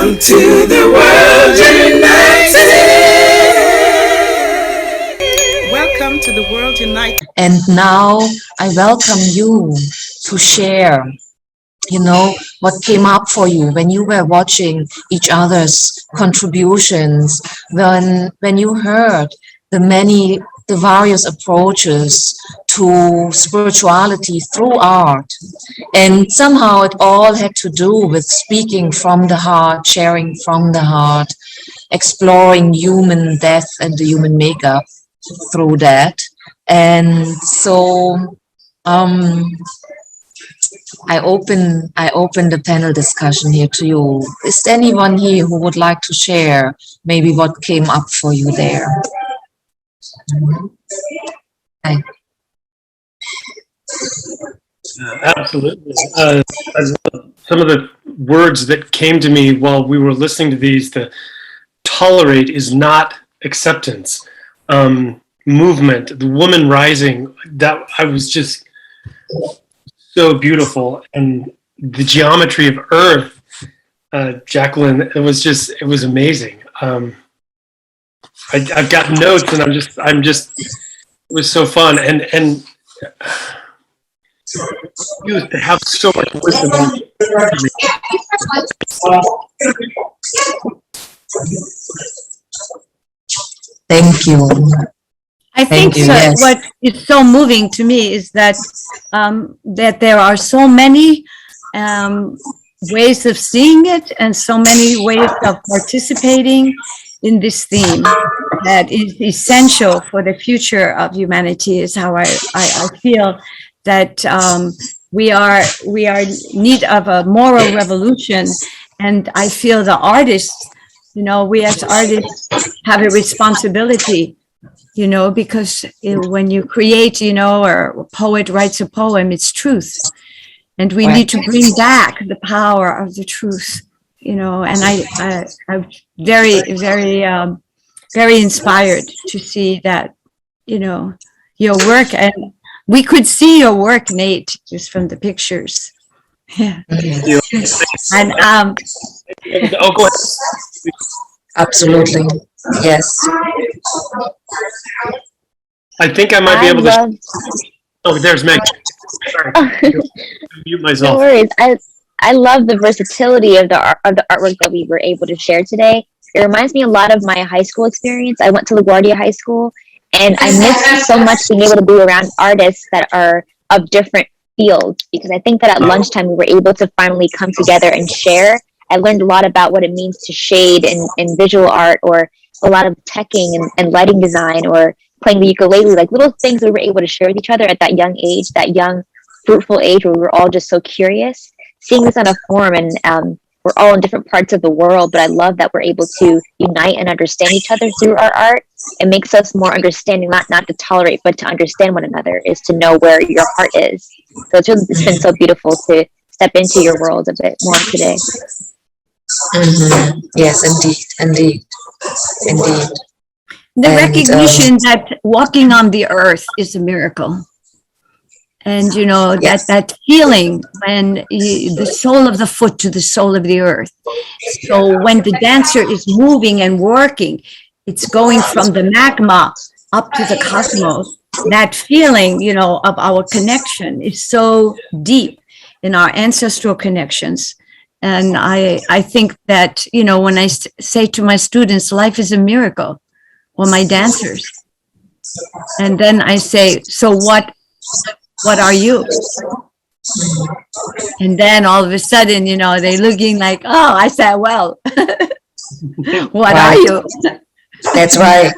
Welcome to the World United. Welcome to the World United. And now I welcome you to share, what came up for you when you were watching each other's contributions, when you heard the various approaches to spirituality through art. And somehow it all had to do with speaking from the heart, sharing from the heart, exploring human death and the human makeup through that. And so I open the panel discussion here to you. Is there anyone here who would like to share maybe what came up for you there? Hi. Absolutely. Some of the words that came to me while we were listening to these, the tolerate is not acceptance. Movement, the woman rising, that I was just so beautiful. And the geometry of earth, Jacqueline, it was amazing. I've got notes and I'm just, it was so fun. And you have so much wisdom. Thank you. I think so. Yes. What is so moving to me is that that there are so many ways of seeing it and so many ways of participating in this theme that is essential for the future of humanity. Is how I feel that we are in need of a moral revolution, and I feel the artists, we as artists have a responsibility. Because when you create, or a poet writes a poem, it's truth. And we need to bring back the power of the truth, and I'm very, very, very inspired to see that, your work. And we could see your work, Nate, just from the pictures. Yeah. And, oh, go ahead. Absolutely. Yes. I think I might be able to. Oh, there's Meg. Sorry. Mute myself. No worries. I love the versatility of the artwork that we were able to share today. It reminds me a lot of my high school experience. I went to LaGuardia High School, and I missed so much being able to be around artists that are of different fields, because I think that at lunchtime we were able to finally come together and share. I learned a lot about what it means to shade in visual art, or a lot of teching and lighting design, or playing the ukulele, like little things we were able to share with each other at that young age, that young, fruitful age where we were all just so curious. Seeing this on a forum, and we're all in different parts of the world, but I love that we're able to unite and understand each other through our art. It makes us more understanding, not to tolerate, but to understand one another, is to know where your heart is. So it's been so beautiful to step into your world a bit more today. Mm-hmm. Yes, indeed. The recognition that walking on the earth is a miracle. And, yes, that feeling when the sole of the foot to the sole of the earth. So when the dancer is moving and working, it's going from the magma up to the cosmos. That feeling, of our connection is so deep in our ancestral connections. And I think that, when I say to my students, life is a miracle, or my dancers, and then I say, so what are you? And then all of a sudden, they're looking like, oh, I said, well, what are you? That's right.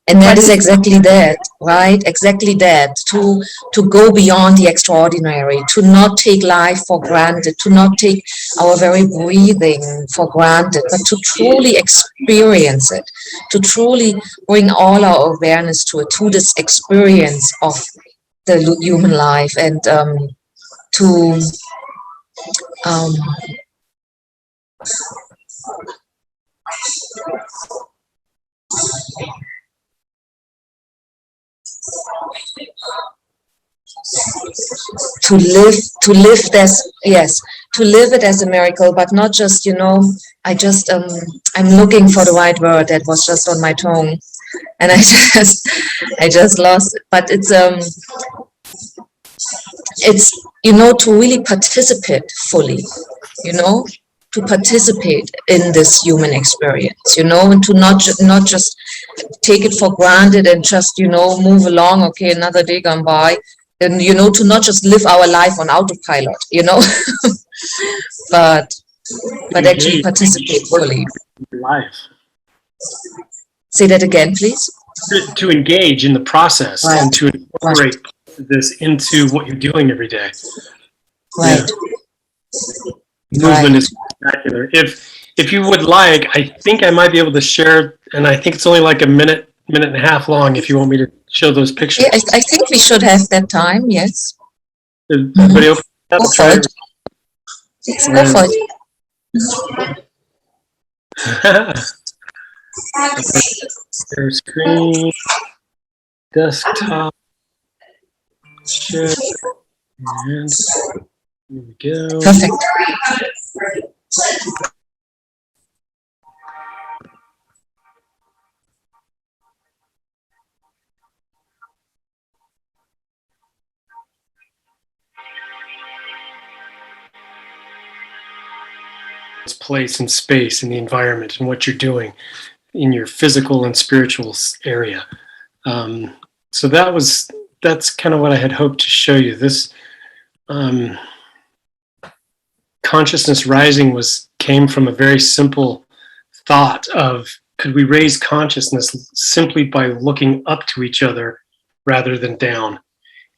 And that is exactly that, right? Exactly that, to go beyond the extraordinary, to not take life for granted, to not take our very breathing for granted, but to truly experience it, to truly bring all our awareness to it, to this experience of the human life, and to live it as a miracle, but not just I'm looking for the right word that was just on my tongue, and I just lost it. But it's to really participate fully, to participate in this human experience, and to not just take it for granted and just move along. Okay, another day gone by, and to not just live our life on autopilot, but actually participate fully. Life. Say that again, please. To engage in the process, right, and to incorporate this into what you're doing every day. Right. Yeah. Movement is spectacular. If you would like, I think I might be able to share, and I think it's only like a minute and a half long. If you want me to show those pictures. Yeah, I think we should have that time. Yes. Is everybody open? Go for it. Go for it. Share screen, desktop, share, and here we go. Perfect. Place and space in the environment and what you're doing in your physical and spiritual area. So that's kind of what I had hoped to show you. This consciousness rising came from a very simple thought of, could we raise consciousness simply by looking up to each other rather than down?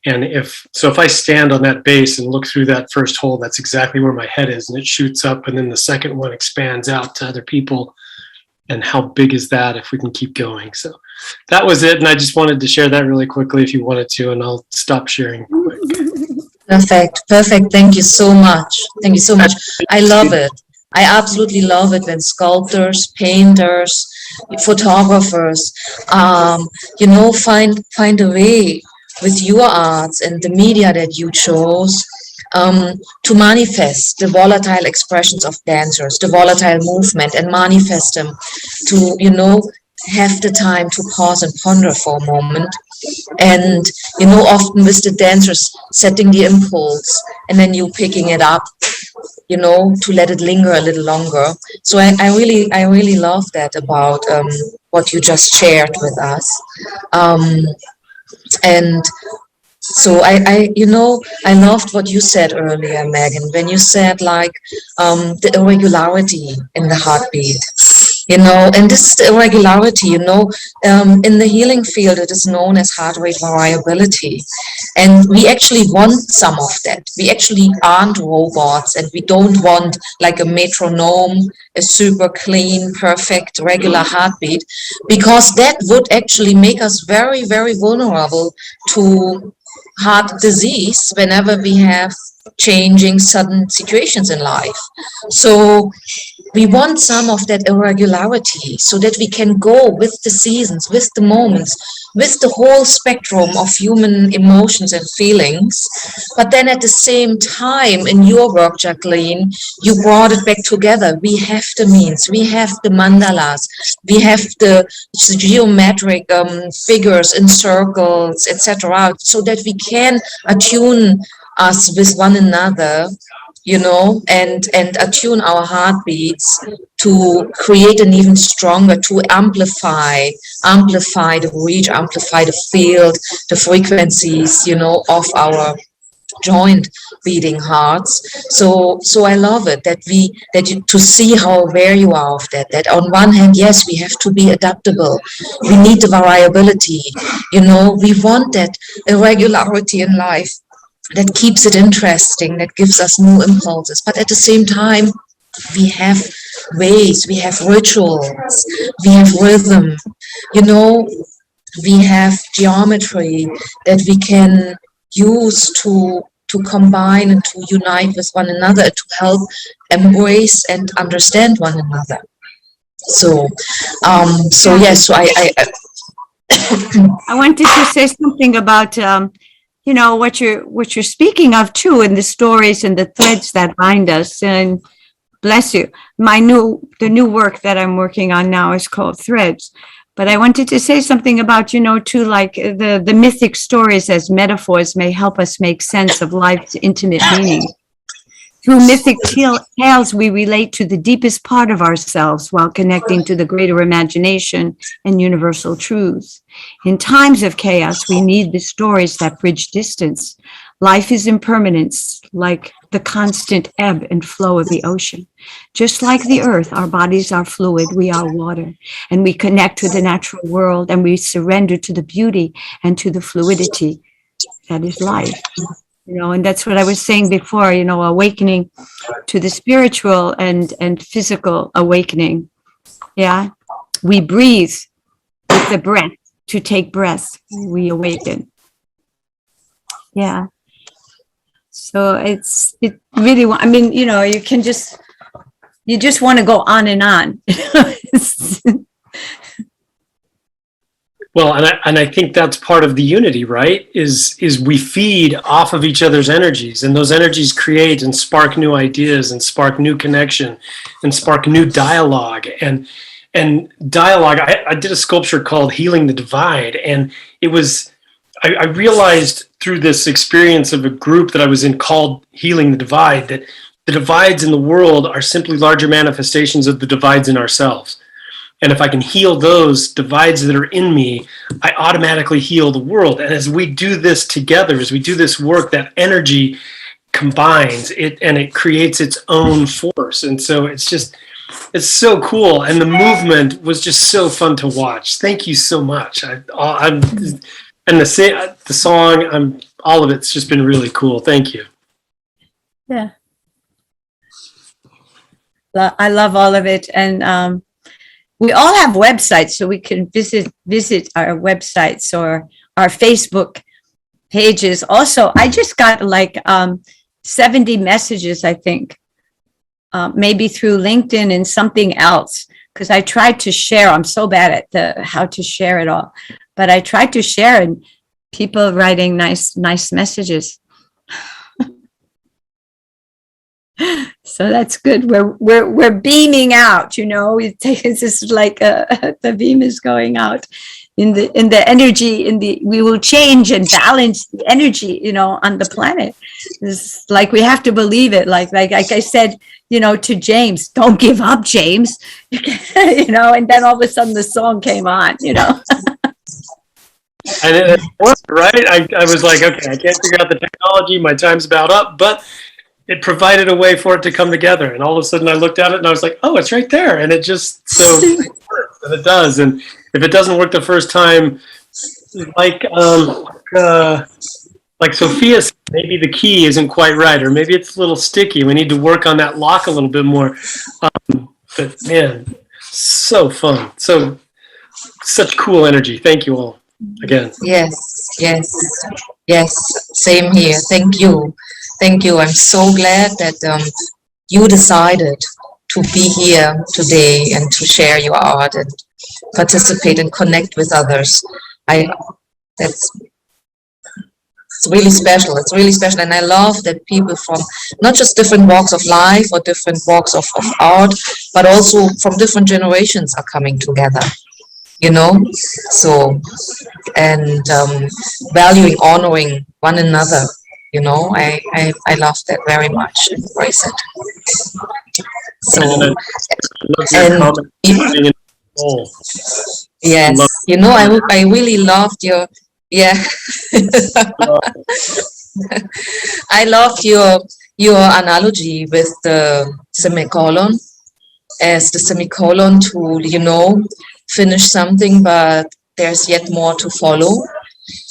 And if I stand on that base and look through that first hole, that's exactly where my head is, and it shoots up, and then the second one expands out to other people. And how big is that if we can keep going? So that was it, and I just wanted to share that really quickly if you wanted to, and I'll stop sharing. Perfect. Thank you so much. I love it. I absolutely love it when sculptors, painters, photographers, find a way with your arts and the media that you chose to manifest the volatile expressions of dancers, the volatile movement, and manifest them to, have the time to pause and ponder for a moment. And, often with the dancers setting the impulse and then you picking it up, to let it linger a little longer. So I really love that about what you just shared with us. And so I loved what you said earlier, Megan, when you said the irregularity in the heartbeat, and this is the irregularity, in the healing field, it is known as heart rate variability. And we actually want some of that. We actually aren't robots, and we don't want like a metronome, a super clean, perfect, regular heartbeat, because that would actually make us very, very vulnerable to heart disease whenever we have changing sudden situations in life. So we want some of that irregularity so that we can go with the seasons, with the moments, with the whole spectrum of human emotions and feelings. But then at the same time, in your work, Jacqueline, you brought it back together. We have the means, we have the mandalas, we have the geometric figures in circles, etc., so that we can attune us with one another, and attune our heartbeats to create an even stronger, to amplify the reach, amplify the field, the frequencies, of our joint beating hearts. So I love it to see how aware you are of that on one hand, yes, we have to be adaptable. We need the variability, we want that irregularity in life that keeps it interesting, that gives us new impulses. But at the same time, we have ways, we have rituals, we have rhythm, we have geometry that we can use to combine and to unite with one another, to help embrace and understand one another. So I wanted to say something about what you're speaking of too, in the stories and the threads that bind us. And bless you. The new work that I'm working on now is called Threads. But I wanted to say something about, too, like the mythic stories as metaphors may help us make sense of life's intimate meaning. Through mythic tales, we relate to the deepest part of ourselves while connecting to the greater imagination and universal truths. In times of chaos, we need the stories that bridge distance. Life is impermanence, like the constant ebb and flow of the ocean. Just like the earth, our bodies are fluid, we are water, and we connect to the natural world and we surrender to the beauty and to the fluidity that is life. And that's what I was saying before, awakening to the spiritual and physical awakening. Yeah. We breathe with the breath. To take breath, we awaken. Yeah. So it really, you just want to go on and on. Well, and I think that's part of the unity, right? Is we feed off of each other's energies, and those energies create and spark new ideas and spark new connection and spark new dialogue. And dialogue, I did a sculpture called Healing the Divide, and it was, I realized through this experience of a group that I was in called Healing the Divide, that the divides in the world are simply larger manifestations of the divides in ourselves. And if I can heal those divides that are in me, I automatically heal the world. And as we do this together, as we do this work, that energy combines it and it creates its own force. And so it's so cool. And the movement was just so fun to watch. Thank you so much. And the song, all of it's just been really cool. Thank you. Yeah. I love all of it. And we all have websites, so we can visit our websites or our Facebook pages. Also, I just got like 70 messages, I think, maybe through LinkedIn and something else, because I tried to share. I'm so bad at how to share it all, but I tried to share and people writing nice messages. So that's good. We're beaming out, It's just like the beam is going out in the energy. We will change and balance the energy, on the planet. It's like we have to believe it. Like I said, to James, don't give up, James. And then all of a sudden the song came on. And it worked, right? I was like, okay, I can't figure out the technology. My time's about up, but it provided a way for it to come together. And all of a sudden I looked at it and I was like, oh, it's right there. And it just, so it works, and it does. And if it doesn't work the first time, like Sophia said, maybe the key isn't quite right, or maybe it's a little sticky. We need to work on that lock a little bit more. But man, so fun. So such cool energy. Thank you all again. Yes. Same here. Thank you. I'm so glad that you decided to be here today and to share your art and participate and connect with others. It's really special. It's really special. And I love that people from not just different walks of life or different walks of art, but also from different generations are coming together. So, and valuing, honoring one another. I love that very much. Embrace it. So, yes, I really loved your, I loved your analogy with the semicolon as the semicolon to, finish something, but there's yet more to follow.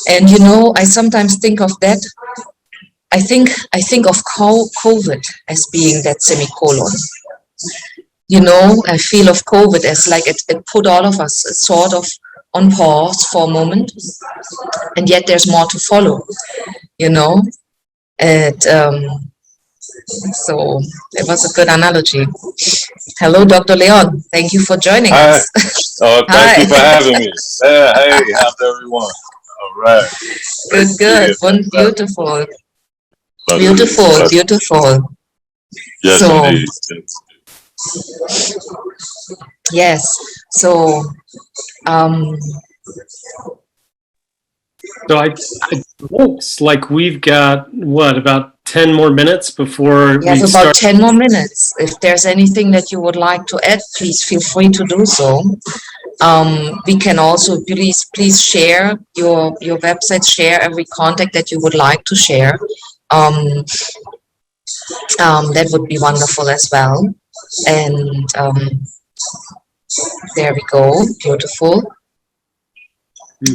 And, I sometimes think of that. I think of COVID as being that semicolon. I feel of COVID as like it put all of us sort of on pause for a moment, and yet there's more to follow. So it was a good analogy. Hello, Dr. Leon. Thank you for joining us. Thank you for having me. Hey, how's everyone? All right. Good. Beautiful. Beautiful. Yes, So, indeed. Yes. So, um, So it looks like we've got, what, about 10 more minutes before we have we about start? 10 more minutes. If there's anything that you would like to add, please feel free to do so. We can also please share your website, share every contact that you would like to share. That would be wonderful as well. And there we go, beautiful.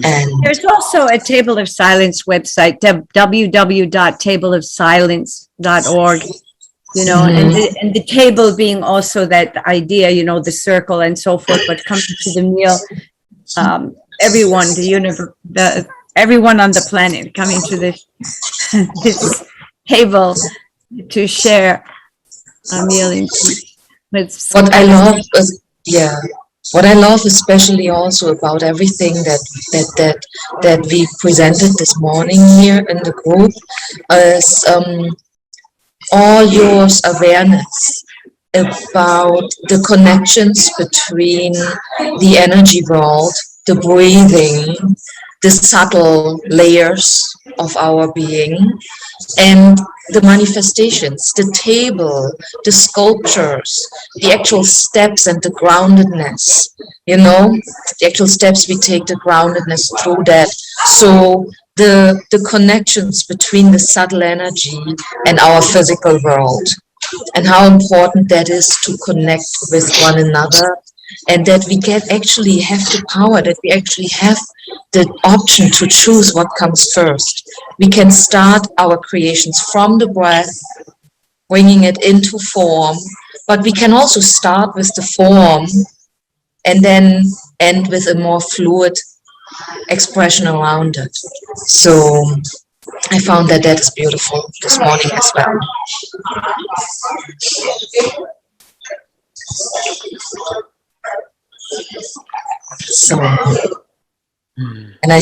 And there's also a Table of Silence website, www.tableofsilence.org. You know, and the table being also that idea, you know, the circle and so forth. But coming to the meal, everyone, everyone on the planet coming to this this table to share a meal in peace. what I love is, what I love especially also about everything that we presented this morning here in the group is all your awareness about the connections between the energy world, the breathing, the subtle layers of our being, and the manifestations, the table, the sculptures, the actual steps and the groundedness, you know, the actual steps we take, the groundedness through that. So the connections between the subtle energy and our physical world, and how important that is to connect with one another, and that we can actually have the power, that we actually have the option to choose what comes first. We can start our creations from the breath, bringing it into form, but we can also start with the form and then end with a more fluid expression around it. So I found that is beautiful this morning as well. So, and I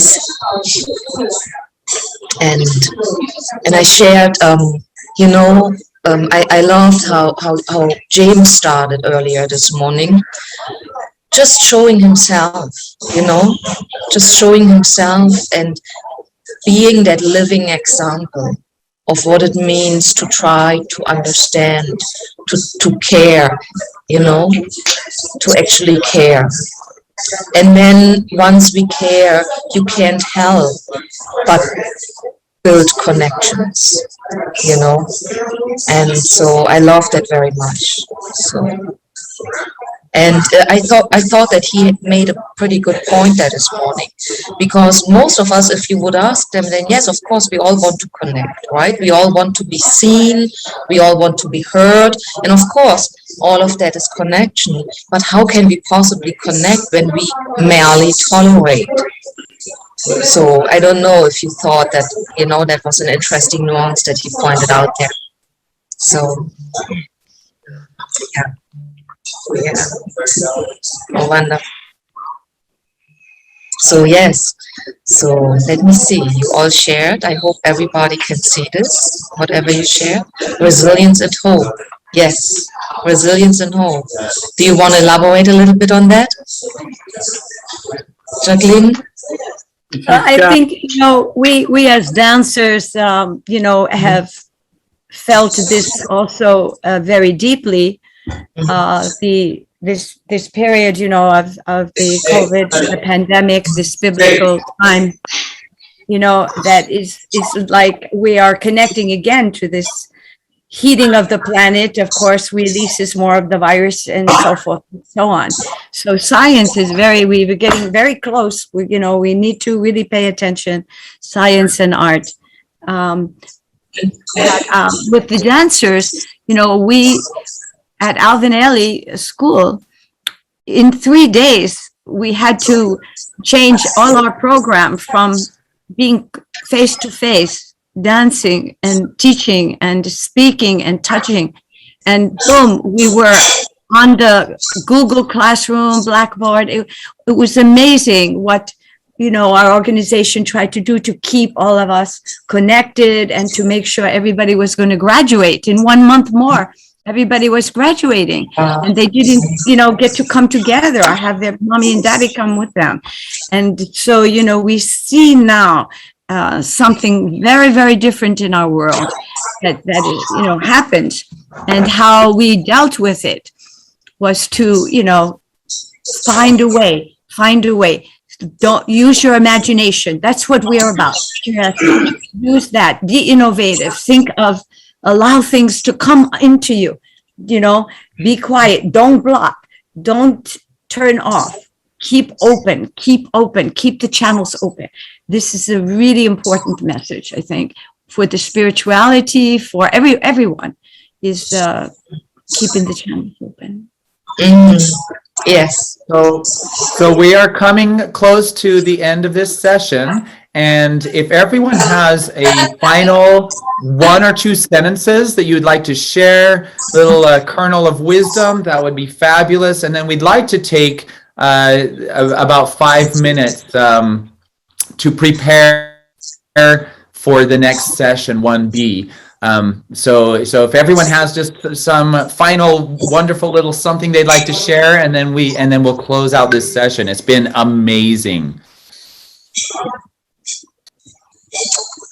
shared, you know, I loved how James started earlier this morning, just showing himself, you know, just showing himself and being that living example of what it means to try to understand, to care, you know, to actually care. And then once we care, you can't help but build connections, you know. And so I love that very much. So, and I thought that he made a pretty good point there this morning, because most of us, if you would ask them, then yes, of course, we all want to connect, right? We all want to be seen, we all want to be heard, and of course, all of that is connection. But how can we possibly connect when we merely tolerate? So I don't know if you thought that, you know, that was an interesting nuance that he pointed out there. So, yeah. Oh, wonderful. So yes, so let me see, you all shared. I hope everybody can see this, whatever you share. Resilience and hope. Yes, resilience and hope. Do you want to elaborate a little bit on that, Jacqueline? I think, you know, we as dancers, you know, have felt this also very deeply. This period, you know, of the COVID, the pandemic, this biblical time, you know, that is like we are connecting again to this heating of the planet. Of course, releases more of the virus and so forth and so on. So science is we're getting very close. You know, we need to really pay attention, science and art. With the dancers, you know, we at Alvin Ailey School, in 3 days, we had to change all our program from being face-to-face, dancing and teaching and speaking and touching. And boom, we were on the Google Classroom, Blackboard. It was amazing what, you know, our organization tried to do to keep all of us connected and to make sure everybody was going to graduate in 1 month more. Everybody was graduating, and they didn't, get to come together. I have their mommy and daddy come with them. And so, we see now something very, very different in our world that happened, and how we dealt with it was to, find a way. Don't use your imagination. That's what we are about. Use that. Be innovative. Think of, allow things to come into you. Be quiet. Don't block. Don't turn off. Keep open. Keep the channels open. This is a really important message, I think, for the spirituality, for everyone, is keeping the channels open. Yes. So we are coming close to the end of this session, and if everyone has a final 1 or 2 sentences that you'd like to share, little kernel of wisdom, that would be fabulous. And then we'd like to take about 5 minutes to prepare for the next session, 1B. So if everyone has just some final wonderful little something they'd like to share, and then we'll close out this session. It's been amazing.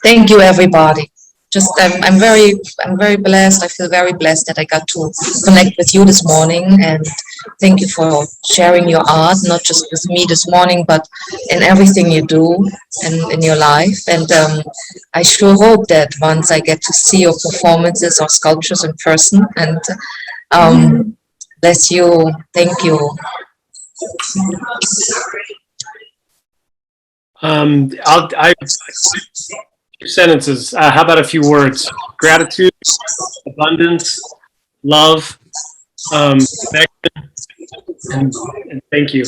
Thank you, everybody. Just I'm very blessed. I feel very blessed that I got to connect with you this morning, and thank you for sharing your art, not just with me this morning, but in everything you do and in your life. And I sure hope that once I get to see your performances or sculptures in person, and bless you. Thank you. Sentences. How about a few words? Gratitude, abundance, love, connection, and thank you.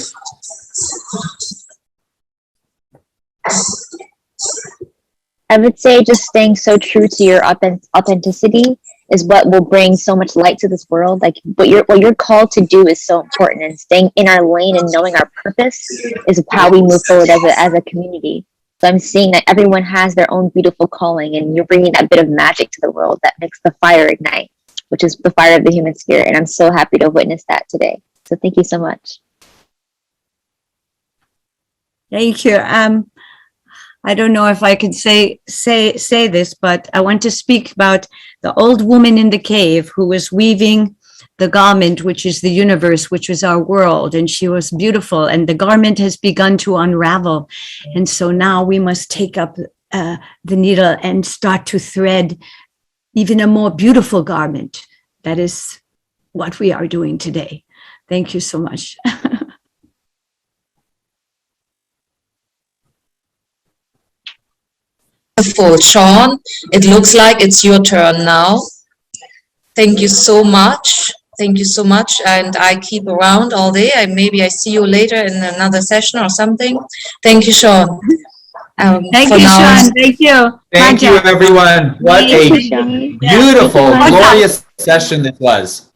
I would say just staying so true to your authenticity is what will bring so much light to this world. Like what you're called to do is so important, and staying in our lane and knowing our purpose is how we move forward as a community. So I'm seeing that everyone has their own beautiful calling, and you're bringing that bit of magic to the world that makes the fire ignite, which is the fire of the human spirit. And I'm so happy to witness that today. So thank you so much. Thank you. I don't know if I can say this, but I want to speak about the old woman in the cave who was weaving the garment, which is the universe, which is our world. And she was beautiful, and the garment has begun to unravel. And so now we must take up the needle and start to thread even a more beautiful garment. That is what we are doing today. Thank you so much. Wonderful. Sean, it looks like it's your turn now. Thank you so much. Thank you so much. And I keep around all day. Maybe I see you later in another session or something. Thank you, Sean. Thank you, Sean. Thank you. Thank you, everyone. What a beautiful, glorious session this was.